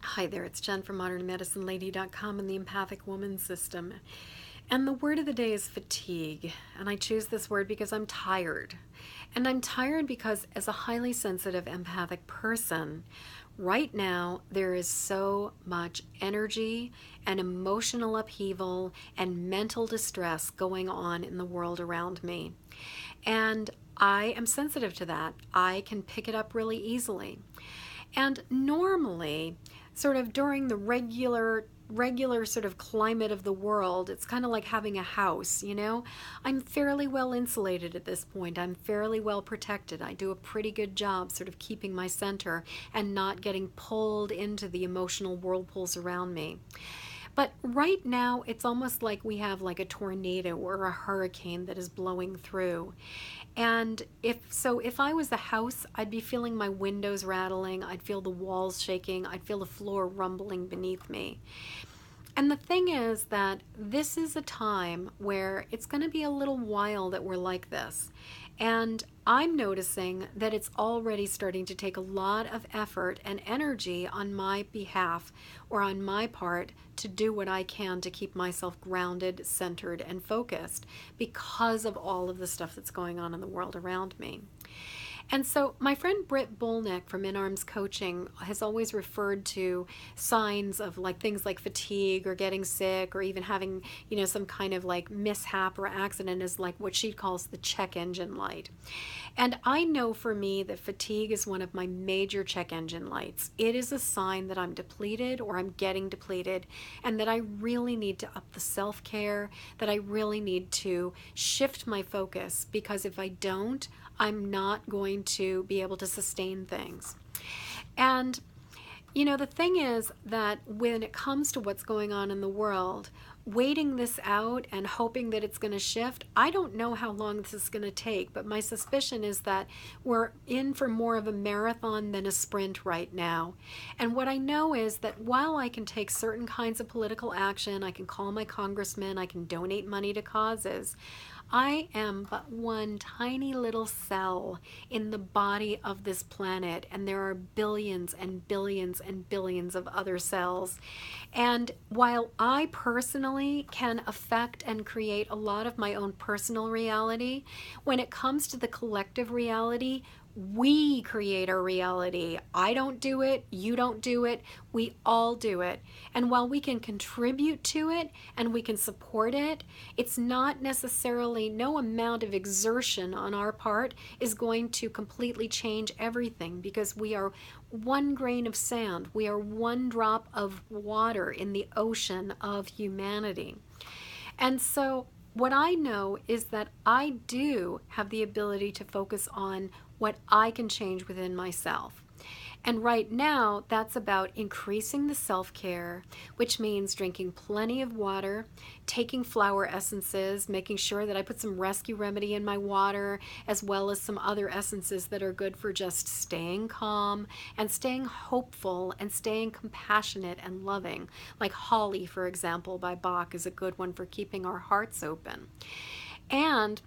Hi there, it's Jen from modernmedicinelady.com and the Empathic Woman System. And the word of the day is fatigue. And I choose this word because I'm tired. And I'm tired because, as a highly sensitive empathic person, right now there is so much energy and emotional upheaval and mental distress going on in the world around me. And I am sensitive to that. I can pick it up really easily. And normally, sort of during the regular sort of climate of the world, it's kind of like having a house, you know? I'm fairly well insulated at this point. I'm fairly well protected. I do a pretty good job sort of keeping my center and not getting pulled into the emotional whirlpools around me. But right now, it's almost like we have like a tornado or a hurricane that is blowing through. And if I was the house, I'd be feeling my windows rattling, I'd feel the walls shaking, I'd feel the floor rumbling beneath me. And the thing is that this is a time where it's going to be a little while that we're like this. And I'm noticing that it's already starting to take a lot of effort and energy on my behalf or on my part to do what I can to keep myself grounded, centered, and focused because of all of the stuff that's going on in the world around me. And so my friend Britt Bolnick from In Arms Coaching has always referred to signs of like things like fatigue or getting sick or even having, some kind of like mishap or accident as like what she calls the check engine light. And I know for me that fatigue is one of my major check engine lights. It is a sign that I'm depleted or I'm getting depleted and that I really need to up the self-care, that I really need to shift my focus because if I don't, I'm not going to be able to sustain things. And, the thing is that when it comes to what's going on in the world, waiting this out and hoping that it's going to shift, I don't know how long this is going to take, but my suspicion is that we're in for more of a marathon than a sprint right now. And what I know is that while I can take certain kinds of political action, I can call my congressman, I can donate money to causes, I am but one tiny little cell in the body of this planet, and there are billions and billions and billions of other cells. And while I personally can affect and create a lot of my own personal reality, when it comes to the collective reality, we create our reality. I don't do it, you don't do it, we all do it. And while we can contribute to it and we can support it, it's not necessarily, no amount of exertion on our part is going to completely change everything because we are one grain of sand. We are one drop of water in the ocean of humanity. And so what I know is that I do have the ability to focus on what I can change within myself. And right now, that's about increasing the self-care, which means drinking plenty of water, taking flower essences, making sure that I put some rescue remedy in my water, as well as some other essences that are good for just staying calm and staying hopeful and staying compassionate and loving. Like Holly, for example, by Bach is a good one for keeping our hearts open. And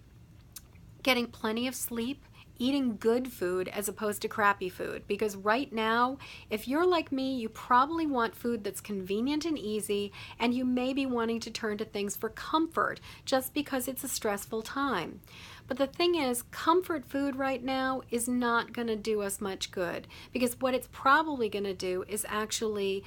getting plenty of sleep, eating good food as opposed to crappy food. Because right now, if you're like me, you probably want food that's convenient and easy, and you may be wanting to turn to things for comfort just because it's a stressful time. But the thing is, comfort food right now is not going to do us much good, because what it's probably going to do is actually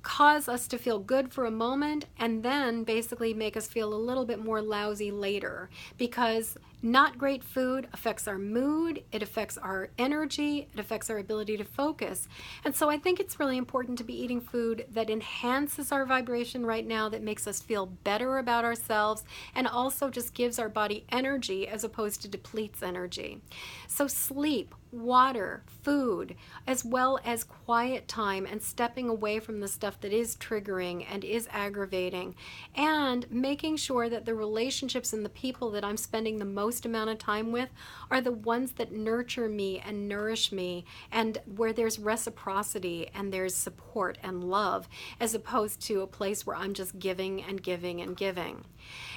cause us to feel good for a moment and then basically make us feel a little bit more lousy later, because not great food affects our mood, it affects our energy, it affects our ability to focus. And so I think it's really important to be eating food that enhances our vibration right now, that makes us feel better about ourselves, and also just gives our body energy as opposed to depletes energy. So sleep, water, food, as well as quiet time and stepping away from the stuff that is triggering and is aggravating, and making sure that the relationships and the people that I'm spending the most amount of time with are the ones that nurture me and nourish me, and where there's reciprocity and there's support and love, as opposed to a place where I'm just giving and giving and giving.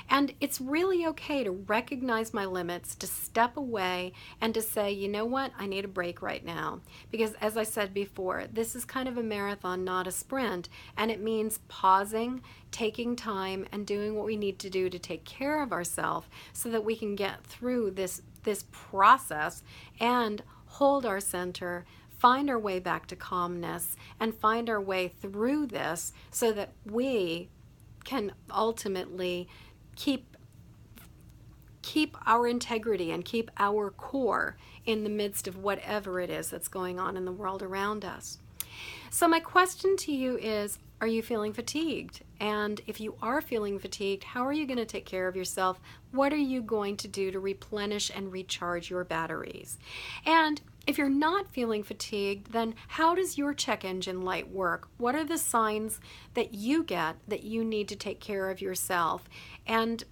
And it's really okay to recognize my limits, to step away and to say, you know what, I I need a break right now. Because as I said before, this is kind of a marathon, not a sprint. And it means pausing, taking time, and doing what we need to do to take care of ourselves so that we can get through this process and hold our center, find our way back to calmness, and find our way through this so that we can ultimately keep our integrity and keep our core in the midst of whatever it is that's going on in the world around us. So my question to you is, are you feeling fatigued? And if you are feeling fatigued, how are you going to take care of yourself? What are you going to do to replenish and recharge your batteries? And if you're not feeling fatigued, then how does your check engine light work? What are the signs that you get that you need to take care of yourself? And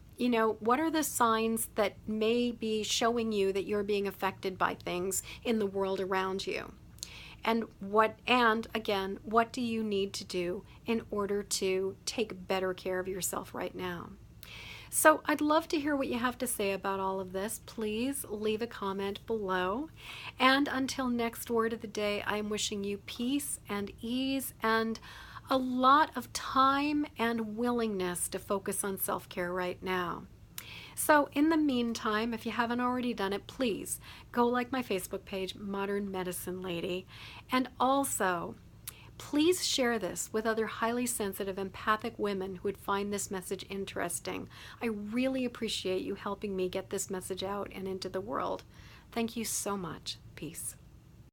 what are the signs that may be showing you that you're being affected by things in the world around you? And again, what do you need to do in order to take better care of yourself right now? So I'd love to hear what you have to say about all of this. Please leave a comment below. And until next word of the day, I'm wishing you peace and ease and a lot of time and willingness to focus on self-care right now. So in the meantime, if you haven't already done it, please go like my Facebook page, Modern Medicine Lady. And also, please share this with other highly sensitive, empathic women who would find this message interesting. I really appreciate you helping me get this message out and into the world. Thank you so much. Peace.